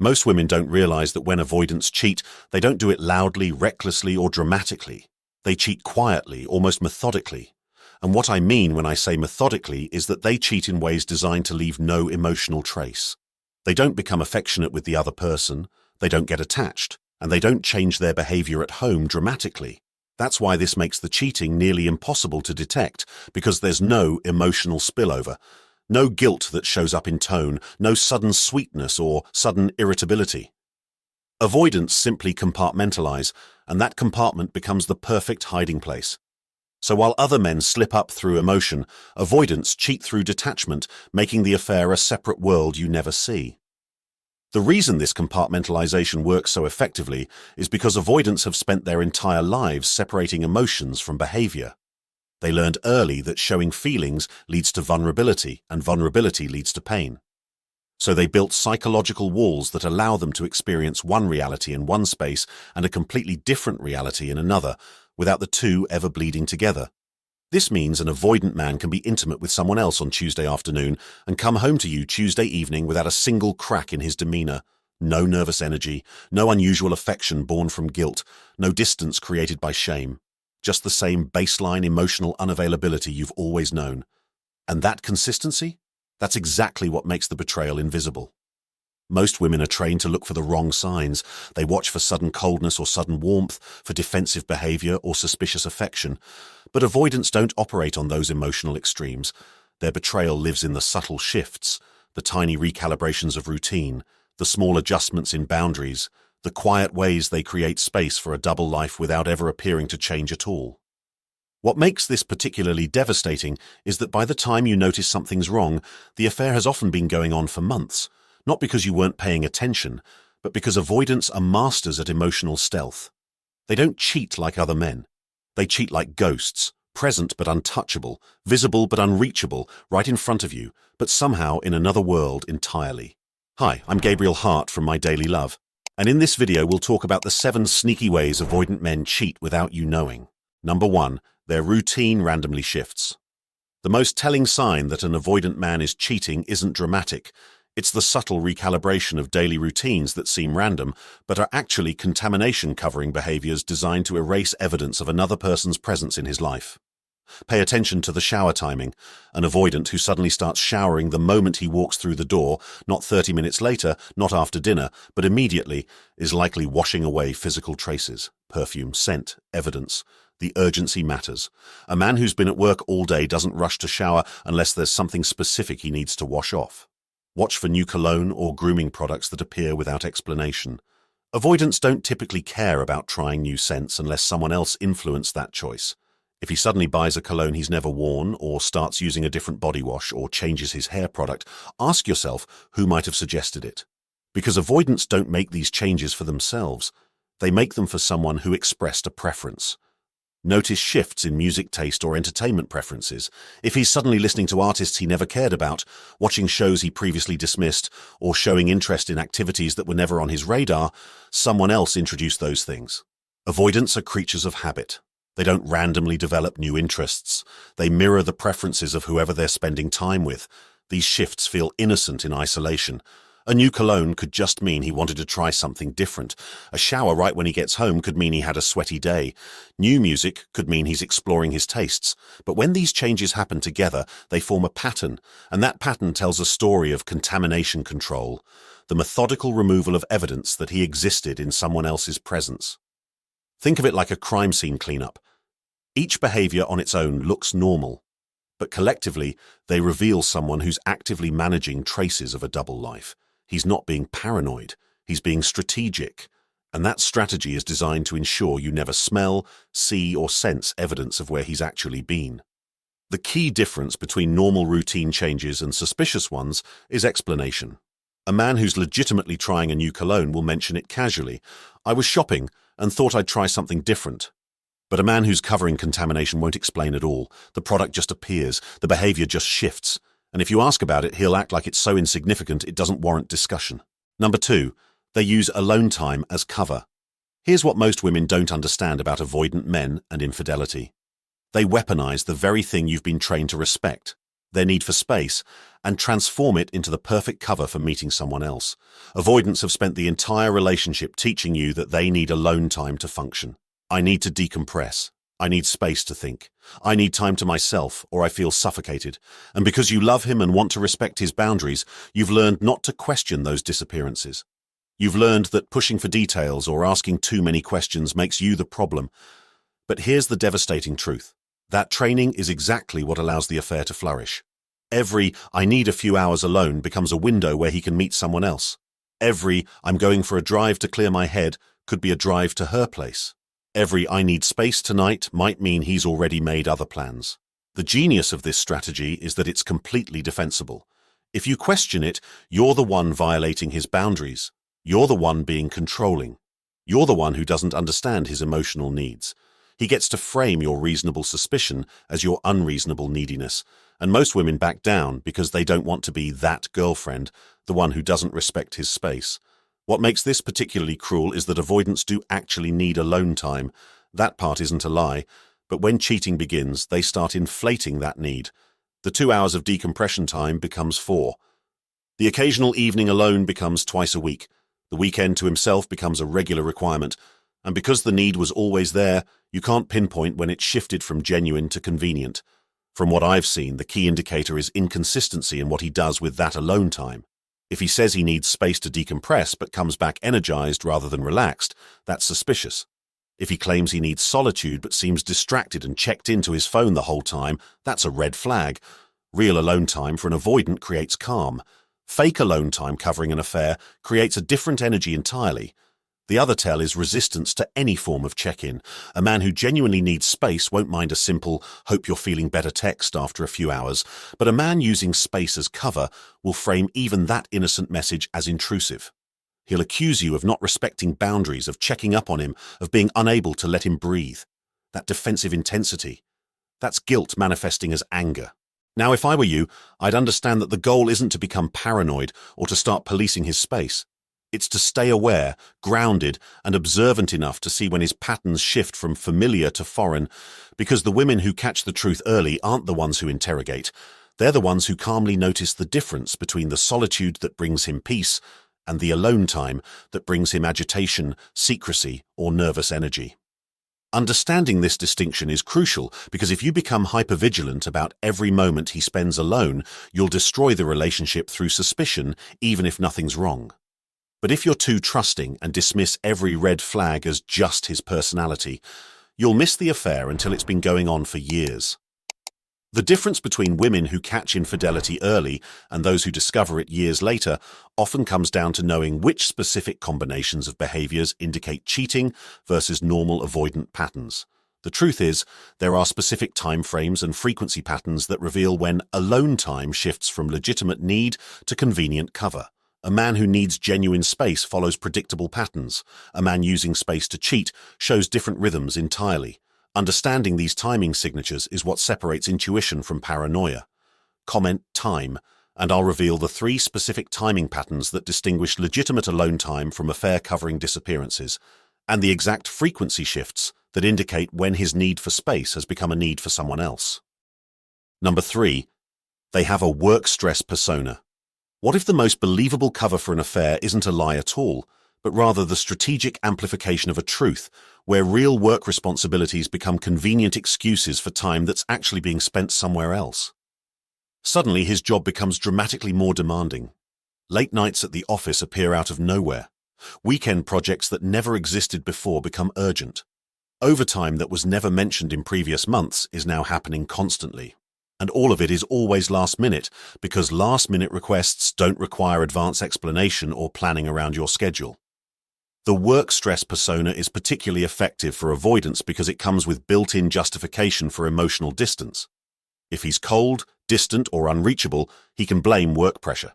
Most women don't realize that when avoidants cheat, they don't do it loudly, recklessly, or dramatically. They cheat quietly, almost methodically. And what I mean when I say methodically is that they cheat in ways designed to leave no emotional trace. They don't become affectionate with the other person, they don't get attached, and they don't change their behavior at home dramatically. That's why this makes the cheating nearly impossible to detect, because there's no emotional spillover. No guilt that shows up in tone, no sudden sweetness or sudden irritability. Avoidants simply compartmentalize, and that compartment becomes the perfect hiding place. So while other men slip up through emotion, avoidants cheat through detachment, making the affair a separate world you never see. The reason this compartmentalization works so effectively is because avoidants have spent their entire lives separating emotions from behavior. They learned early that showing feelings leads to vulnerability, and vulnerability leads to pain. So they built psychological walls that allow them to experience one reality in one space and a completely different reality in another, without the two ever bleeding together. This means an avoidant man can be intimate with someone else on Tuesday afternoon and come home to you Tuesday evening without a single crack in his demeanor. No nervous energy, no unusual affection born from guilt, no distance created by shame. Just the same baseline emotional unavailability you've always known. And that consistency? That's exactly what makes the betrayal invisible. Most women are trained to look for the wrong signs. They watch for sudden coldness or sudden warmth, for defensive behavior or suspicious affection. But avoidants don't operate on those emotional extremes. Their betrayal lives in the subtle shifts, the tiny recalibrations of routine, the small adjustments in boundaries, the quiet ways they create space for a double life without ever appearing to change at all. What makes this particularly devastating is that by the time you notice something's wrong, the affair has often been going on for months, not because you weren't paying attention, but because avoidants are masters at emotional stealth. They don't cheat like other men. They cheat like ghosts, present but untouchable, visible but unreachable, right in front of you, but somehow in another world entirely. Hi, I'm Gabriel Hart from My Daily Love, and in this video we'll talk about the 7 sneaky ways avoidant men cheat without you knowing. Number 1. Their routine randomly shifts. The most telling sign that an avoidant man is cheating isn't dramatic. It's the subtle recalibration of daily routines that seem random, but are actually contamination-covering behaviors designed to erase evidence of another person's presence in his life. Pay attention to the shower timing. An avoidant who suddenly starts showering the moment he walks through the door, not 30 minutes later, not after dinner, but immediately, is likely washing away physical traces, perfume, scent, evidence. The urgency matters. A man who's been at work all day doesn't rush to shower unless there's something specific he needs to wash off. Watch for new cologne or grooming products that appear without explanation. Avoidants don't typically care about trying new scents unless someone else influenced that choice. If he suddenly buys a cologne he's never worn, or starts using a different body wash, or changes his hair product, ask yourself who might have suggested it. Because avoidants don't make these changes for themselves. They make them for someone who expressed a preference. Notice shifts in music taste or entertainment preferences. If he's suddenly listening to artists he never cared about, watching shows he previously dismissed, or showing interest in activities that were never on his radar, someone else introduced those things. Avoidants are creatures of habit. They don't randomly develop new interests. They mirror the preferences of whoever they're spending time with. These shifts feel innocent in isolation. A new cologne could just mean he wanted to try something different. A shower right when he gets home could mean he had a sweaty day. New music could mean he's exploring his tastes. But when these changes happen together, they form a pattern, and that pattern tells a story of contamination control, the methodical removal of evidence that he existed in someone else's presence. Think of it like a crime scene cleanup. Each behavior on its own looks normal, but collectively they reveal someone who's actively managing traces of a double life. He's not being paranoid, he's being strategic, and that strategy is designed to ensure you never smell, see, or sense evidence of where he's actually been. The key difference between normal routine changes and suspicious ones is explanation. A man who's legitimately trying a new cologne will mention it casually. I was shopping and thought I'd try something different. But a man who's covering contamination won't explain at all. The product just appears, the behavior just shifts. And if you ask about it, he'll act like it's so insignificant it doesn't warrant discussion. Number 2, they use alone time as cover. Here's what most women don't understand about avoidant men and infidelity. They weaponize the very thing you've been trained to respect, their need for space, and transform it into the perfect cover for meeting someone else. Avoidants have spent the entire relationship teaching you that they need alone time to function. I need to decompress. I need space to think. I need time to myself, or I feel suffocated. And because you love him and want to respect his boundaries, you've learned not to question those disappearances. You've learned that pushing for details or asking too many questions makes you the problem. But here's the devastating truth. That training is exactly what allows the affair to flourish. Every "I need a few hours alone" becomes a window where he can meet someone else. Every "I'm going for a drive to clear my head" could be a drive to her place. Every "I need space tonight" might mean he's already made other plans. The genius of this strategy is that it's completely defensible. If you question it, you're the one violating his boundaries. You're the one being controlling. You're the one who doesn't understand his emotional needs. He gets to frame your reasonable suspicion as your unreasonable neediness, and most women back down because they don't want to be that girlfriend, the one who doesn't respect his space. What makes this particularly cruel is that avoidants do actually need alone time. That part isn't a lie, but when cheating begins, they start inflating that need. The 2 hours of decompression time becomes 4. The occasional evening alone becomes twice a week. The weekend to himself becomes a regular requirement, and because the need was always there, you can't pinpoint when it shifted from genuine to convenient. From what I've seen, the key indicator is inconsistency in what he does with that alone time. If he says he needs space to decompress but comes back energized rather than relaxed, that's suspicious. If he claims he needs solitude but seems distracted and checked into his phone the whole time, that's a red flag. Real alone time for an avoidant creates calm. Fake alone time covering an affair creates a different energy entirely. The other tell is resistance to any form of check-in. A man who genuinely needs space won't mind a simple "hope you're feeling better" text after a few hours, but a man using space as cover will frame even that innocent message as intrusive. He'll accuse you of not respecting boundaries, of checking up on him, of being unable to let him breathe. That defensive intensity, that's guilt manifesting as anger. Now, if I were you, I'd understand that the goal isn't to become paranoid or to start policing his space. It's to stay aware, grounded, and observant enough to see when his patterns shift from familiar to foreign, because the women who catch the truth early aren't the ones who interrogate. They're the ones who calmly notice the difference between the solitude that brings him peace and the alone time that brings him agitation, secrecy, or nervous energy. Understanding this distinction is crucial because if you become hypervigilant about every moment he spends alone, you'll destroy the relationship through suspicion, even if nothing's wrong. But if you're too trusting and dismiss every red flag as just his personality, you'll miss the affair until it's been going on for years. The difference between women who catch infidelity early and those who discover it years later often comes down to knowing which specific combinations of behaviors indicate cheating versus normal avoidant patterns. The truth is, there are specific time frames and frequency patterns that reveal when alone time shifts from legitimate need to convenient cover. A man who needs genuine space follows predictable patterns. A man using space to cheat shows different rhythms entirely. Understanding these timing signatures is what separates intuition from paranoia. Comment "time," and I'll reveal the 3 specific timing patterns that distinguish legitimate alone time from affair-covering disappearances, and the exact frequency shifts that indicate when his need for space has become a need for someone else. Number 3. They have a work-stress persona. What if the most believable cover for an affair isn't a lie at all, but rather the strategic amplification of a truth, where real work responsibilities become convenient excuses for time that's actually being spent somewhere else? Suddenly, his job becomes dramatically more demanding. Late nights at the office appear out of nowhere. Weekend projects that never existed before become urgent. Overtime that was never mentioned in previous months is now happening constantly. And all of it is always last minute, because last-minute requests don't require advance explanation or planning around your schedule. The work stress persona is particularly effective for avoidance because it comes with built-in justification for emotional distance. If he's cold, distant, or unreachable, he can blame work pressure.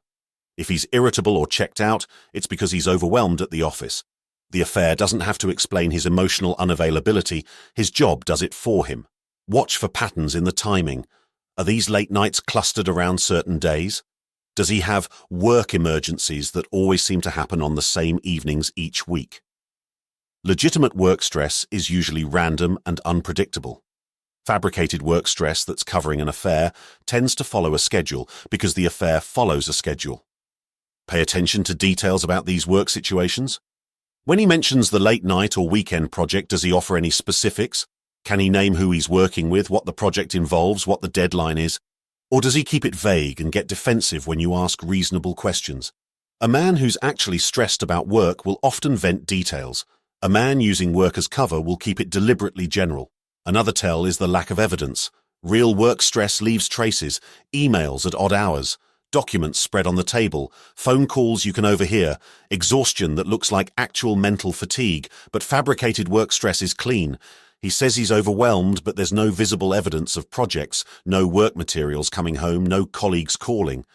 If he's irritable or checked out, it's because he's overwhelmed at the office. The affair doesn't have to explain his emotional unavailability, his job does it for him. Watch for patterns in the timing. Are these late nights clustered around certain days? Does he have work emergencies that always seem to happen on the same evenings each week? Legitimate work stress is usually random and unpredictable. Fabricated work stress that's covering an affair tends to follow a schedule because the affair follows a schedule. Pay attention to details about these work situations. When he mentions the late night or weekend project, does he offer any specifics? Can he name who he's working with, what the project involves, what the deadline is? Or does he keep it vague and get defensive when you ask reasonable questions? A man who's actually stressed about work will often vent details. A man using work as cover will keep it deliberately general. Another tell is the lack of evidence. Real work stress leaves traces, emails at odd hours, documents spread on the table, phone calls you can overhear, exhaustion that looks like actual mental fatigue, but fabricated work stress is clean. He says he's overwhelmed, but there's no visible evidence of projects, no work materials coming home, no colleagues calling.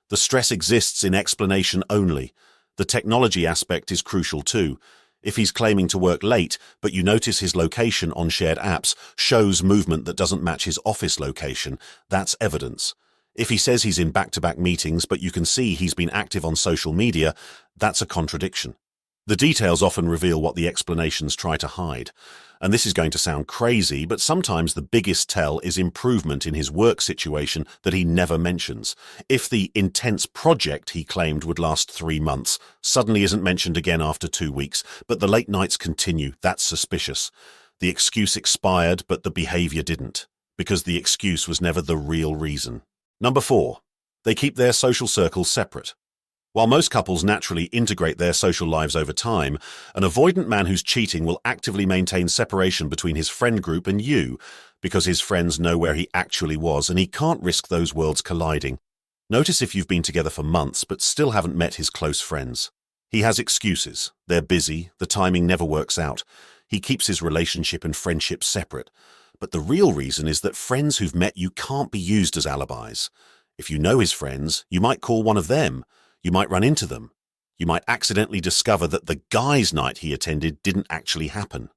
The stress exists in explanation only. The technology aspect is crucial too. If he's claiming to work late, but you notice his location on shared apps shows movement that doesn't match his office location, that's evidence. If he says he's in back-to-back meetings, but you can see he's been active on social media, that's a contradiction. The details often reveal what the explanations try to hide. And this is going to sound crazy, but sometimes the biggest tell is improvement in his work situation that he never mentions. If the intense project he claimed would last 3 months suddenly isn't mentioned again after 2 weeks, but the late nights continue, that's suspicious. The excuse expired, but the behavior didn't, because the excuse was never the real reason. Number 4, they keep their social circles separate. While most couples naturally integrate their social lives over time, an avoidant man who's cheating will actively maintain separation between his friend group and you, because his friends know where he actually was and he can't risk those worlds colliding. Notice if you've been together for months but still haven't met his close friends. He has excuses. They're busy. The timing never works out. He keeps his relationship and friendship separate. But the real reason is that friends who've met you can't be used as alibis. If you know his friends, you might call one of them. You might run into them. You might accidentally discover that the guys' night he attended didn't actually happen.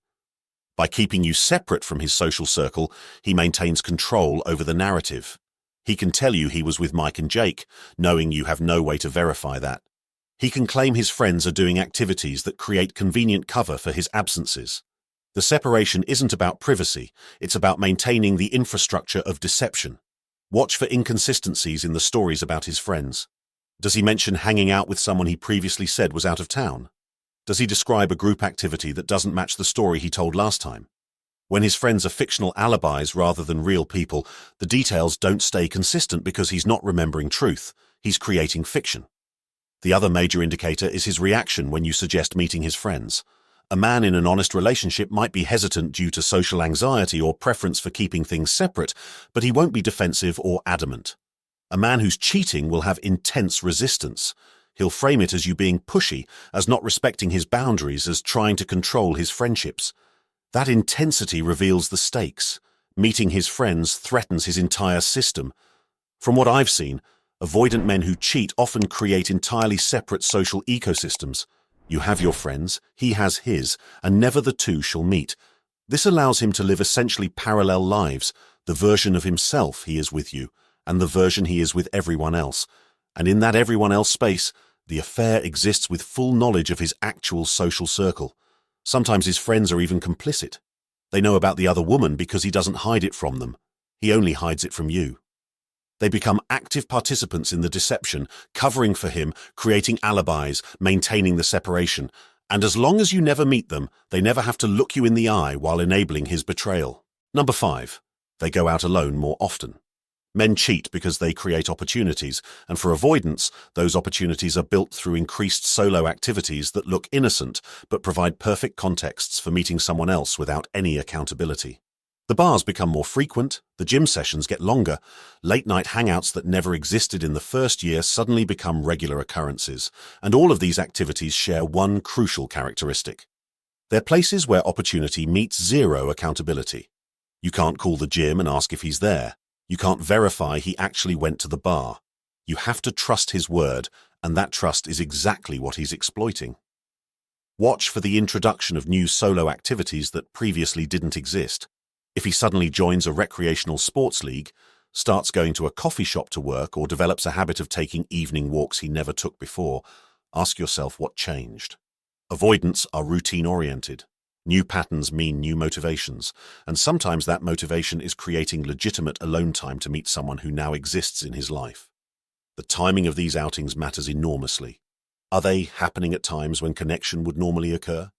By keeping you separate from his social circle, he maintains control over the narrative. He can tell you he was with Mike and Jake, knowing you have no way to verify that. He can claim his friends are doing activities that create convenient cover for his absences. The separation isn't about privacy, it's about maintaining the infrastructure of deception. Watch for inconsistencies in the stories about his friends. Does he mention hanging out with someone he previously said was out of town? Does he describe a group activity that doesn't match the story he told last time? When his friends are fictional alibis rather than real people, the details don't stay consistent because he's not remembering truth. He's creating fiction. The other major indicator is his reaction when you suggest meeting his friends. A man in an honest relationship might be hesitant due to social anxiety or preference for keeping things separate, but he won't be defensive or adamant. A man who's cheating will have intense resistance. He'll frame it as you being pushy, as not respecting his boundaries, as trying to control his friendships. That intensity reveals the stakes. Meeting his friends threatens his entire system. From what I've seen, avoidant men who cheat often create entirely separate social ecosystems. You have your friends, he has his, and never the two shall meet. This allows him to live essentially parallel lives, the version of himself he is with you, and the version he is with everyone else. And in that everyone else space, the affair exists with full knowledge of his actual social circle. Sometimes his friends are even complicit. They know about the other woman because he doesn't hide it from them. He only hides it from you. They become active participants in the deception, covering for him, creating alibis, maintaining the separation. And as long as you never meet them, they never have to look you in the eye while enabling his betrayal. Number 5, they go out alone more often. Men cheat because they create opportunities, and for avoidance, those opportunities are built through increased solo activities that look innocent but provide perfect contexts for meeting someone else without any accountability. The bars become more frequent, the gym sessions get longer, late-night hangouts that never existed in the first year suddenly become regular occurrences, and all of these activities share one crucial characteristic. They're places where opportunity meets zero accountability. You can't call the gym and ask if he's there. You can't verify he actually went to the bar. You have to trust his word, and that trust is exactly what he's exploiting. Watch for the introduction of new solo activities that previously didn't exist. If he suddenly joins a recreational sports league, starts going to a coffee shop to work, or develops a habit of taking evening walks he never took before, ask yourself what changed. Avoidants are routine-oriented. New patterns mean new motivations, and sometimes that motivation is creating legitimate alone time to meet someone who now exists in his life. The timing of these outings matters enormously. Are they happening at times when connection would normally occur?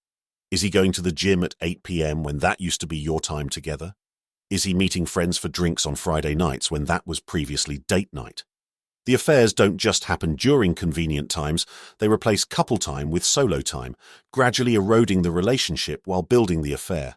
Is he going to the gym at 8 p.m. when that used to be your time together? Is he meeting friends for drinks on Friday nights when that was previously date night? The affairs don't just happen during convenient times, they replace couple time with solo time, gradually eroding the relationship while building the affair.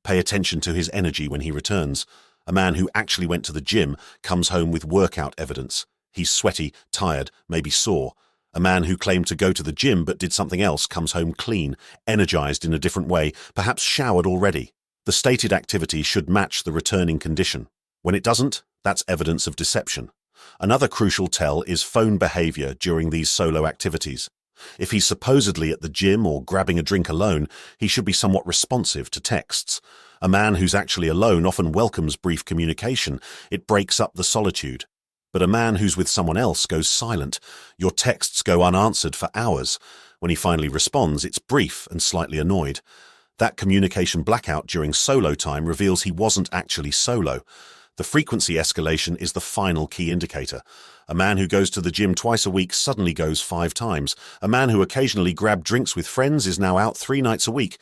Pay attention to his energy when he returns. A man who actually went to the gym comes home with workout evidence. He's sweaty, tired, maybe sore. A man who claimed to go to the gym but did something else comes home clean, energized in a different way, perhaps showered already. The stated activity should match the returning condition. When it doesn't, that's evidence of deception. Another crucial tell is phone behavior during these solo activities. If he's supposedly at the gym or grabbing a drink alone, he should be somewhat responsive to texts. A man who's actually alone often welcomes brief communication. It breaks up the solitude. But a man who's with someone else goes silent. Your texts go unanswered for hours. When he finally responds, it's brief and slightly annoyed. That communication blackout during solo time reveals he wasn't actually solo. The frequency escalation is the final key indicator. A man who goes to the gym twice a week suddenly goes 5 times. A man who occasionally grabbed drinks with friends is now out 3 nights a week.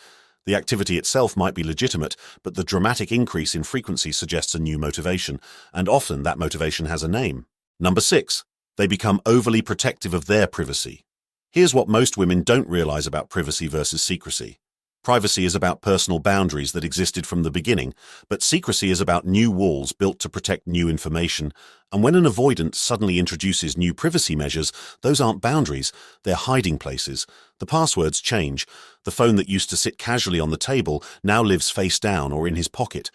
The activity itself might be legitimate, but the dramatic increase in frequency suggests a new motivation, and often that motivation has a name. Number 6. They become overly protective of their privacy. Here's what most women don't realize about privacy versus secrecy. Privacy is about personal boundaries that existed from the beginning, but secrecy is about new walls built to protect new information. And when an avoidant suddenly introduces new privacy measures, those aren't boundaries, they're hiding places. The passwords change. The phone that used to sit casually on the table now lives face down or in his pocket.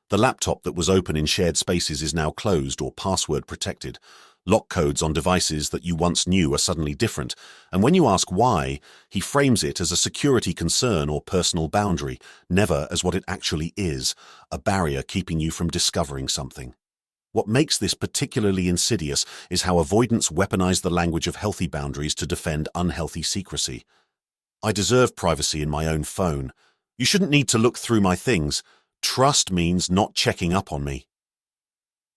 The laptop that was open in shared spaces is now closed or password protected. Lock codes on devices that you once knew are suddenly different, and when you ask why, he frames it as a security concern or personal boundary, never as what it actually is, a barrier keeping you from discovering something. What makes this particularly insidious is how avoidants weaponize the language of healthy boundaries to defend unhealthy secrecy. I deserve privacy in my own phone. You shouldn't need to look through my things. Trust means not checking up on me.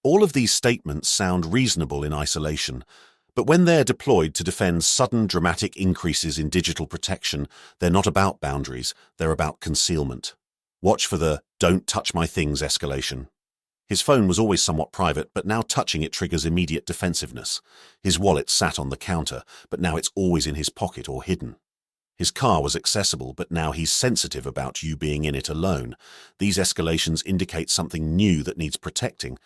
All of these statements sound reasonable in isolation, but when they're deployed to defend sudden dramatic increases in digital protection, they're not about boundaries, they're about concealment. Watch for the "don't touch my things" escalation. His phone was always somewhat private, but now touching it triggers immediate defensiveness. His wallet sat on the counter, but now it's always in his pocket or hidden. His car was accessible, but now he's sensitive about you being in it alone. These escalations indicate something new that needs protecting,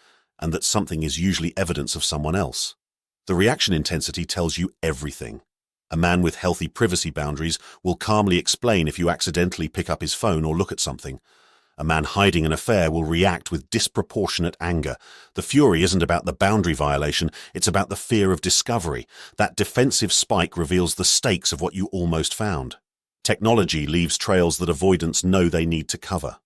and that something is usually evidence of someone else. The reaction intensity tells you everything. A man with healthy privacy boundaries will calmly explain if you accidentally pick up his phone or look at something. A man hiding an affair will react with disproportionate anger. The fury isn't about the boundary violation, it's about the fear of discovery. That defensive spike reveals the stakes of what you almost found. Technology leaves trails that avoidants know they need to cover.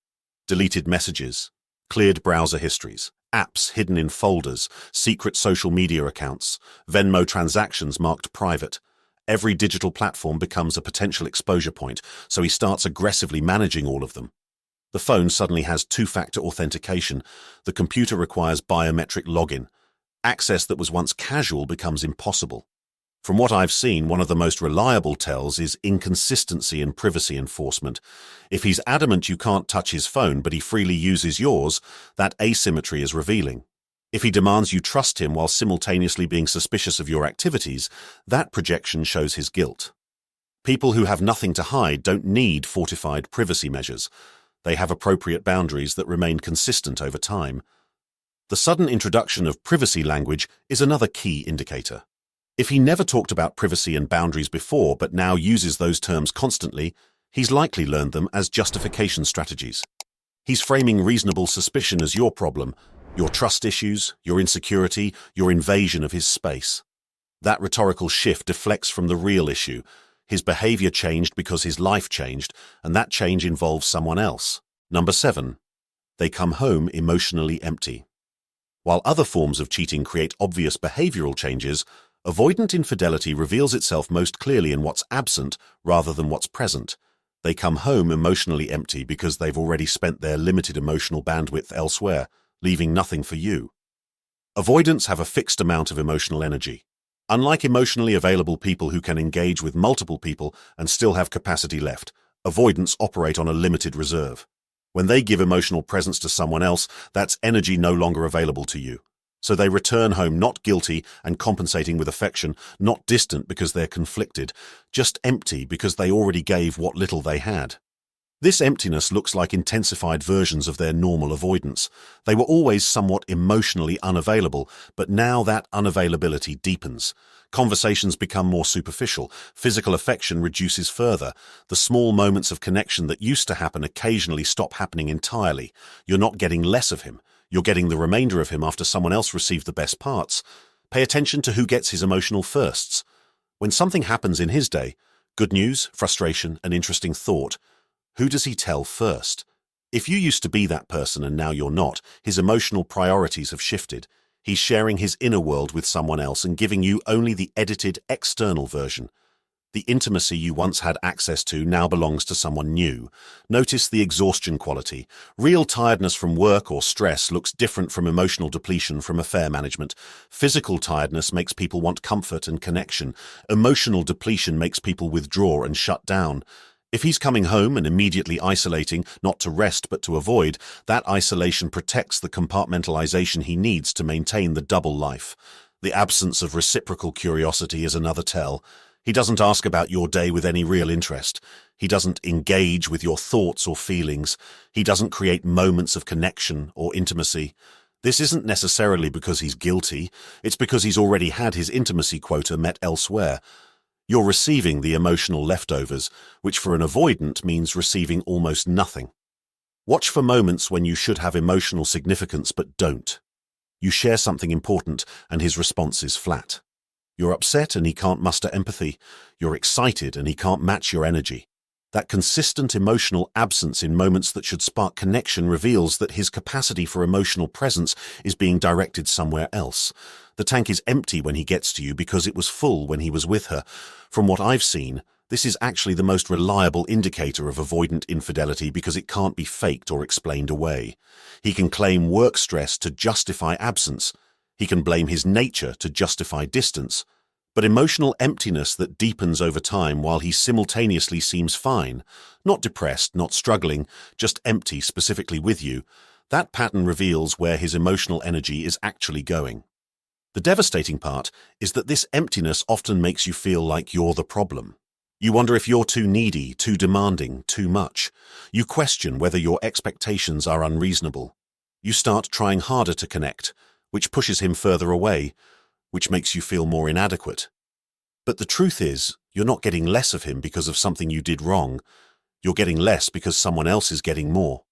Deleted messages, cleared browser histories, apps hidden in folders, secret social media accounts, Venmo transactions marked private. Every digital platform becomes a potential exposure point, so he starts aggressively managing all of them. The phone suddenly has two-factor authentication. The computer requires biometric login. Access that was once casual becomes impossible. From what I've seen, one of the most reliable tells is inconsistency in privacy enforcement. If he's adamant you can't touch his phone but he freely uses yours, that asymmetry is revealing. If he demands you trust him while simultaneously being suspicious of your activities, that projection shows his guilt. People who have nothing to hide don't need fortified privacy measures. They have appropriate boundaries that remain consistent over time. The sudden introduction of privacy language is another key indicator. If he never talked about privacy and boundaries before but now uses those terms constantly, he's likely learned them as justification strategies. He's framing reasonable suspicion as your problem, your trust issues, your insecurity, your invasion of his space. That rhetorical shift deflects from the real issue. His behavior changed because his life changed, and that change involves someone else. Number 7. They come home emotionally empty. While other forms of cheating create obvious behavioral changes, avoidant infidelity reveals itself most clearly in what's absent rather than what's present. They come home emotionally empty because they've already spent their limited emotional bandwidth elsewhere, leaving nothing for you. Avoidants have a fixed amount of emotional energy. Unlike emotionally available people who can engage with multiple people and still have capacity left, avoidants operate on a limited reserve. When they give emotional presence to someone else, that's energy no longer available to you. So they return home not guilty and compensating with affection, not distant because they're conflicted, just empty because they already gave what little they had. This emptiness looks like intensified versions of their normal avoidance. They were always somewhat emotionally unavailable, but now that unavailability deepens. Conversations become more superficial, physical affection reduces further, the small moments of connection that used to happen occasionally stop happening entirely. You're not getting less of him, you're getting the remainder of him after someone else received the best parts. Pay attention to who gets his emotional firsts. When something happens in his day, good news, frustration, an interesting thought, who does he tell first? If you used to be that person and now you're not, his emotional priorities have shifted. He's sharing his inner world with someone else and giving you only the edited external version. The intimacy you once had access to now belongs to someone new. Notice the exhaustion quality. Real tiredness from work or stress looks different from emotional depletion from affair management. Physical tiredness makes people want comfort and connection. Emotional depletion makes people withdraw and shut down. If he's coming home and immediately isolating, not to rest but to avoid, that isolation protects the compartmentalization he needs to maintain the double life. The absence of reciprocal curiosity is another tell. He doesn't ask about your day with any real interest. He doesn't engage with your thoughts or feelings. He doesn't create moments of connection or intimacy. This isn't necessarily because he's guilty. It's because he's already had his intimacy quota met elsewhere. You're receiving the emotional leftovers, which for an avoidant means receiving almost nothing. Watch for moments when you should have emotional significance but don't. You share something important and his response is flat. You're upset and he can't muster empathy. You're excited and he can't match your energy. That consistent emotional absence in moments that should spark connection reveals that his capacity for emotional presence is being directed somewhere else. The tank is empty when he gets to you because it was full when he was with her. From what I've seen, this is actually the most reliable indicator of avoidant infidelity because it can't be faked or explained away. He can claim work stress to justify absence. He can blame his nature to justify distance. But emotional emptiness that deepens over time while he simultaneously seems fine, not depressed, not struggling, just empty specifically with you, that pattern reveals where his emotional energy is actually going. The devastating part is that this emptiness often makes you feel like you're the problem. You wonder if you're too needy, too demanding, too much. You question whether your expectations are unreasonable. You start trying harder to connect, which pushes him further away, which makes you feel more inadequate. But the truth is, you're not getting less of him because of something you did wrong. You're getting less because someone else is getting more.